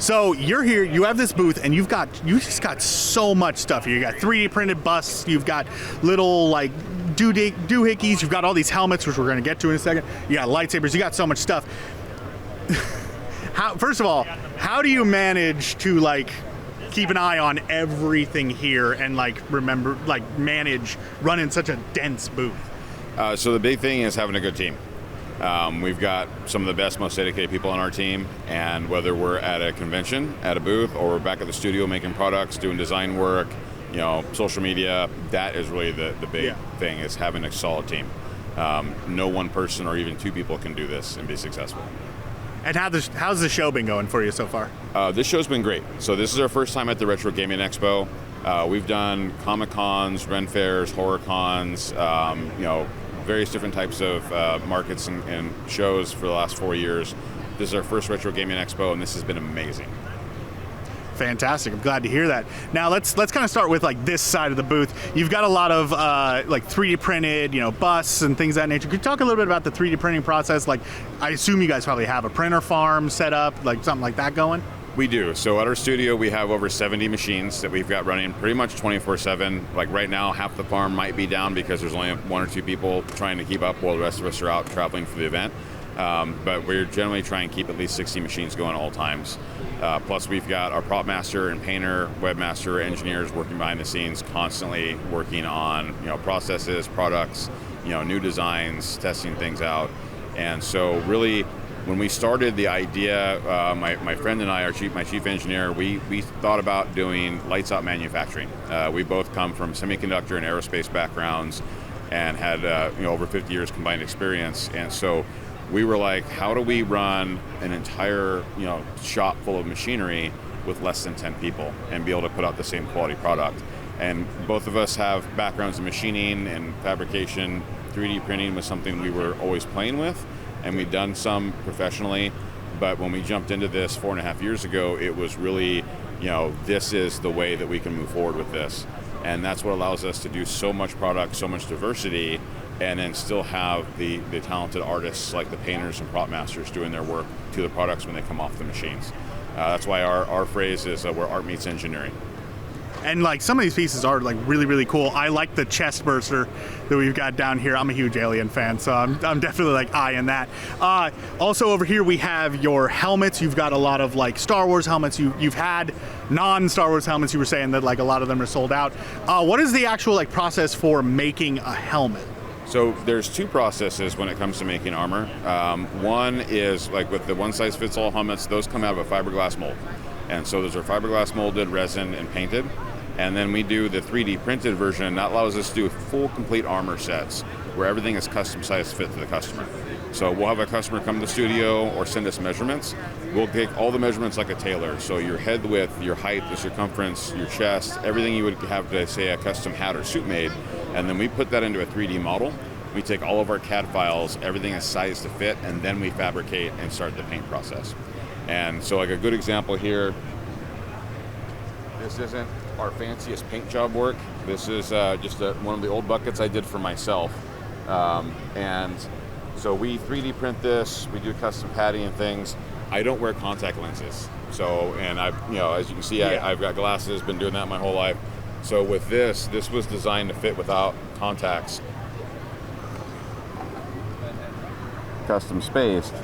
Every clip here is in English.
So you're here, you have this booth, and you just got so much stuff here. You got 3D printed busts, you've got little like doohickeys, you've got all these helmets, which we're gonna get to in a second. You got lightsabers, you got so much stuff. First of all, how do you manage to like keep an eye on everything here and like manage running such a dense booth? So the big thing is having a good team. We've got some of the best, most dedicated people on our team, and whether we're at a convention, at a booth, or we're back at the studio making products, doing design work, social media, that is really the big thing, is having a solid team. No one person or even two people can do this and be successful. And how's the show been going for you so far? This show's been great. So this is our first time at the Retro Gaming Expo. We've done Comic Cons, Ren Fairs, Horror Cons, various different types of markets and shows for the last 4 years. This is our first Retro Gaming Expo, and this has been amazing. Fantastic. I'm glad to hear that. Now let's kind of start with like this side of the booth. You've got a lot of like 3D printed, busts and things of that nature. Could you talk a little bit about the 3D printing process? Like, I assume you guys probably have a printer farm set up, like something like that going? We do. So at our studio, we have over 70 machines that we've got running pretty much 24/7. Like right now, half the farm might be down because there's only 1 or 2 people trying to keep up while the rest of us are out traveling for the event. But we're generally trying to keep at least 60 machines going at all times. Plus we've got our prop master and painter, webmaster, engineers working behind the scenes, constantly working on processes, products, new designs, testing things out. And so really, when we started the idea, my friend and I, my chief engineer, we thought about doing lights out manufacturing. We both come from semiconductor and aerospace backgrounds and had over 50 years combined experience. And so we were like, how do we run an entire shop full of machinery with less than 10 people and be able to put out the same quality product? And both of us have backgrounds in machining and fabrication. 3D printing was something we were always playing with, and we've done some professionally, but when we jumped into this 4.5 years ago, it was really, this is the way that we can move forward with this. And that's what allows us to do so much product, so much diversity, and then still have the talented artists like the painters and prop masters doing their work to the products when they come off the machines. That's why our phrase is where art meets engineering. And like some of these pieces are like really, really cool. I like the chest burster that we've got down here. I'm a huge Alien fan, so I'm definitely like eyeing that. Also over here we have your helmets. You've got a lot of like Star Wars helmets. You've had non-Star Wars helmets. You were saying that like a lot of them are sold out. What is the actual like process for making a helmet? So there's 2 processes when it comes to making armor. One is like with the one-size-fits-all helmets, those come out of a fiberglass mold. And so those are fiberglass molded, resin, and painted. And then we do the 3D printed version, and that allows us to do full complete armor sets where everything is custom size fit to the customer. So we'll have a customer come to the studio or send us measurements. We'll take all the measurements like a tailor. So your head width, your height, the circumference, your chest, everything you would have to say a custom hat or suit made. And then we put that into a 3D model. We take all of our CAD files, everything is sized to fit, and then we fabricate and start the paint process. And so like a good example here, this isn't our fanciest paint job work. This is just one of the old buckets I did for myself. And so we 3D print this, we do custom padding and things. I don't wear contact lenses. So, and as you can see, I've got glasses, been doing that my whole life. So with this was designed to fit without contacts. Custom spaced.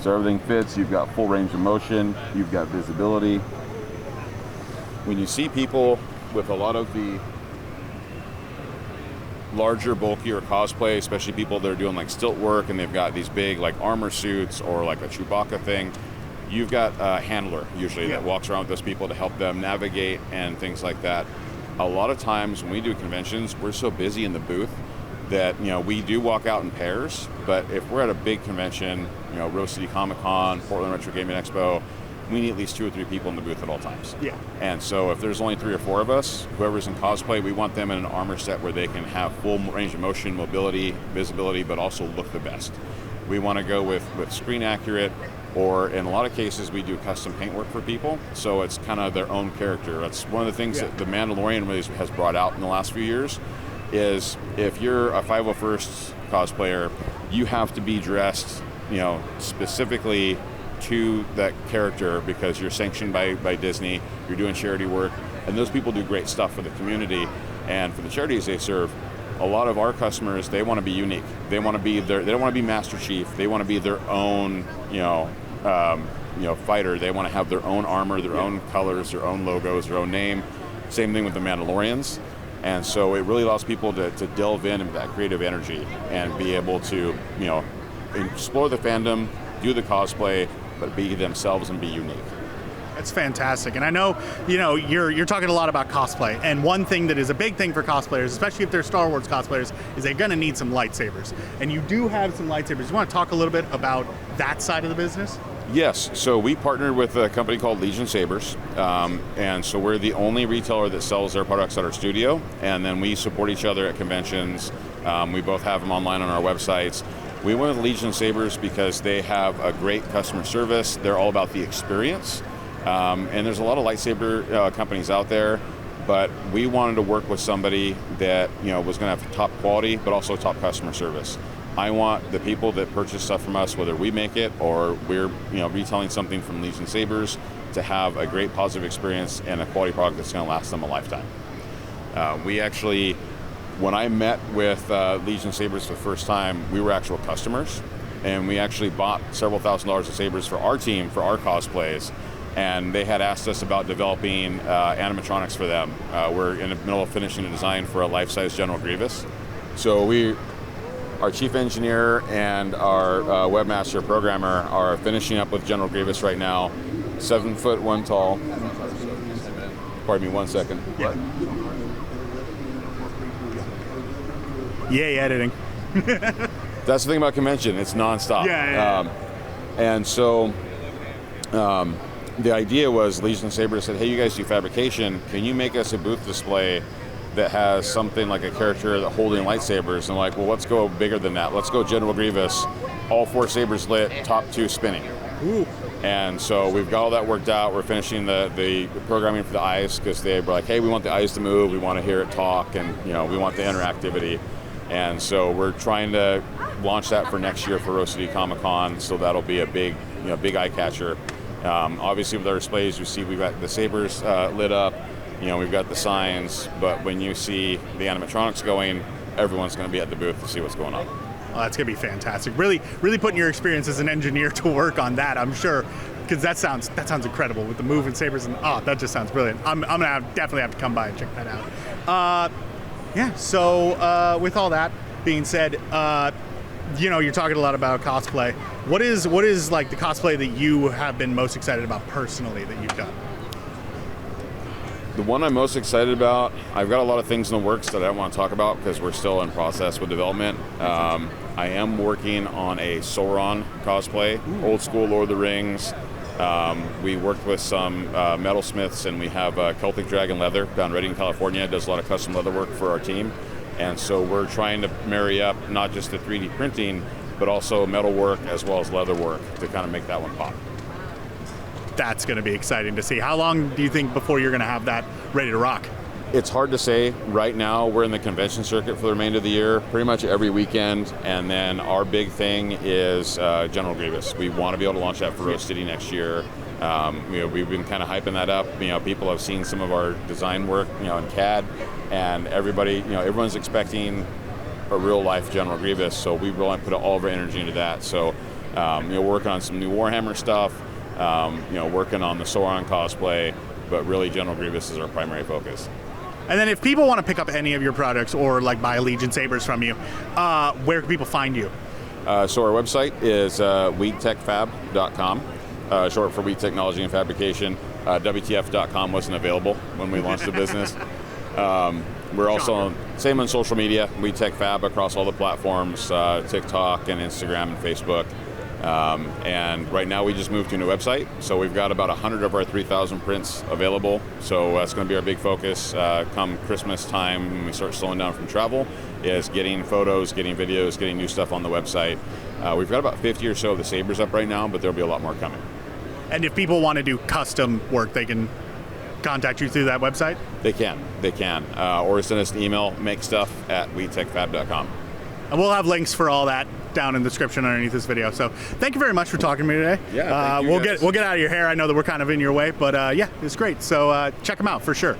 So everything fits, you've got full range of motion, you've got visibility. When you see people with a lot of the larger, bulkier cosplay, especially people that are doing like stilt work and they've got these big like armor suits or like a Chewbacca thing, you've got a handler usually that walks around with those people to help them navigate and things like that. A lot of times when we do conventions, we're so busy in the booth that we do walk out in pairs, but if we're at a big convention, Rose City Comic Con, Portland Retro Gaming Expo, we need at least 2 or 3 people in the booth at all times. Yeah. And so if there's only 3 or 4 of us, whoever's in cosplay, we want them in an armor set where they can have full range of motion, mobility, visibility, but also look the best. We want to go with screen accurate, or in a lot of cases we do custom paint work for people, so it's kind of their own character. That's one of the things that The Mandalorian really has brought out in the last few years, is if you're a 501st cosplayer, you have to be dressed specifically to that character because you're sanctioned by Disney, you're doing charity work, and those people do great stuff for the community and for the charities they serve. A lot of our customers, they want to be unique. They want to be they don't want to be Master Chief. They want to be their own, fighter. They want to have their own armor, their own colors, their own logos, their own name. Same thing with the Mandalorians. And so it really allows people to delve into that creative energy and be able to, explore the fandom, do the cosplay, but be themselves and be unique. That's fantastic. And I know, you're talking a lot about cosplay. And one thing that is a big thing for cosplayers, especially if they're Star Wars cosplayers, is they're going to need some lightsabers. And you do have some lightsabers. You want to talk a little bit about that side of the business? Yes. So we partnered with a company called Legion Sabers. And so we're the only retailer that sells their products at our studio. And then we support each other at conventions. We both have them online on our websites. We went with Legion Sabers because they have a great customer service. They're all about the experience. And there's a lot of lightsaber companies out there, but we wanted to work with somebody that was going to have top quality, but also top customer service. I want the people that purchase stuff from us, whether we make it or we're retailing something from Legion Sabers, to have a great positive experience and a quality product that's going to last them a lifetime. We actually, when I met with Legion Sabers for the first time, we were actual customers, and we actually bought several $1,000s of sabers for our team, for our cosplays, and they had asked us about developing animatronics for them. We're in the middle of finishing a design for a life-size General Grievous. So our chief engineer and our webmaster programmer are finishing up with General Grievous right now, 7 foot 1 tall. Pardon me 1 second. Yeah. Yay, editing. That's the thing about convention, it's nonstop. Yeah. And so the idea was Legion Sabers said, hey, you guys do fabrication, can you make us a booth display that has something like a character holding lightsabers? And like, well, let's go bigger than that. Let's go General Grievous, all 4 sabers lit, top 2 spinning. Ooh. And so we've got all that worked out. We're finishing the programming for the eyes because they were like, hey, we want the eyes to move, we want to hear it talk, and we want the interactivity. And so we're trying to launch that for next year for Rose City Comic Con. So that'll be a big eye catcher. Obviously, with our displays, you see we've got the sabers lit up. We've got the signs. But when you see the animatronics going, everyone's going to be at the booth to see what's going on. Oh, that's going to be fantastic. Really putting your experience as an engineer to work on that, I'm sure, because that sounds incredible with the moving sabers, and that just sounds brilliant. I'm gonna definitely have to come by and check that out. So with all that being said, you're talking a lot about cosplay. What is like the cosplay that you have been most excited about personally that you've done? The one I'm most excited about, I've got a lot of things in the works that I don't want to talk about because we're still in process with development. I am working on a Sauron cosplay, old school Lord of the Rings. We worked with some metalsmiths, and we have Celtic Dragon Leather down in Redding, California. It does a lot of custom leather work for our team. And so we're trying to marry up not just the 3D printing, but also metal work as well as leather work to kind of make that one pop. That's going to be exciting to see. How long do you think before you're going to have that ready to rock? It's hard to say. Right now, we're in the convention circuit for the remainder of the year, pretty much every weekend. And then our big thing is General Grievous. We want to be able to launch that for Rose City next year. We've been kind of hyping that up. People have seen some of our design work, in CAD, and everyone's expecting a real life General Grievous. So we really put all of our energy into that. So, working on some new Warhammer stuff, working on the Sauron cosplay, but really General Grievous is our primary focus. And then if people want to pick up any of your products or like buy Legion Sabers from you, where can people find you? So our website is weedtechfab.com, short for Weed Technology and Fabrication. WTF.com wasn't available when we launched the business. We're also same on social media, Weed Tech Fab across all the platforms, TikTok and Instagram and Facebook. And right now we just moved to a new website, so we've got about 100 of our 3,000 prints available. So that's going to be our big focus come Christmas time when we start slowing down from travel, is getting photos, getting videos, getting new stuff on the website. We've got about 50 or so of the Sabers up right now, but there'll be a lot more coming. And if people want to do custom work, they can contact you through that website? They can. Or send us an email, makestuff@weedtechfab.com. And we'll have links for all that down in the description underneath this video. So thank you very much for talking to me today. Yeah, thank you we'll guys. get out of your hair. I know that we're kind of in your way, but yeah, it's great. So check them out for sure.